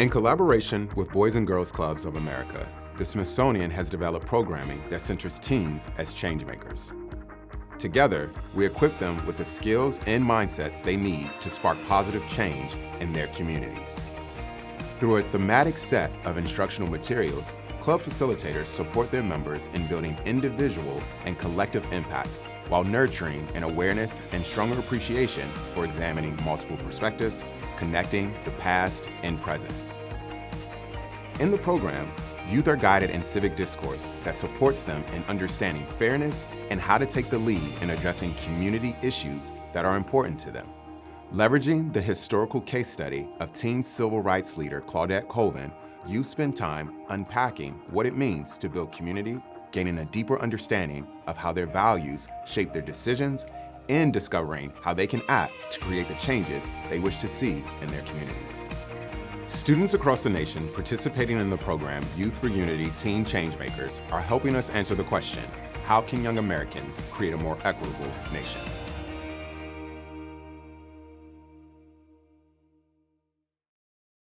In collaboration with Boys and Girls Clubs of America, the Smithsonian has developed programming that centers teens as changemakers. Together, we equip them with the skills and mindsets they need to spark positive change in their communities. Through a thematic set of instructional materials, club facilitators support their members in building individual and collective impact while nurturing an awareness and stronger appreciation for examining multiple perspectives, connecting the past and present. In the program, youth are guided in civic discourse that supports them in understanding fairness and how to take the lead in addressing community issues that are important to them. Leveraging the historical case study of teen civil rights leader Claudette Colvin, youth spend time unpacking what it means to build community, gaining a deeper understanding of how their values shape their decisions, and discovering how they can act to create the changes they wish to see in their communities. Students across the nation participating in the program Youth for Unity Teen Changemakers are helping us answer the question, how can young Americans create a more equitable nation?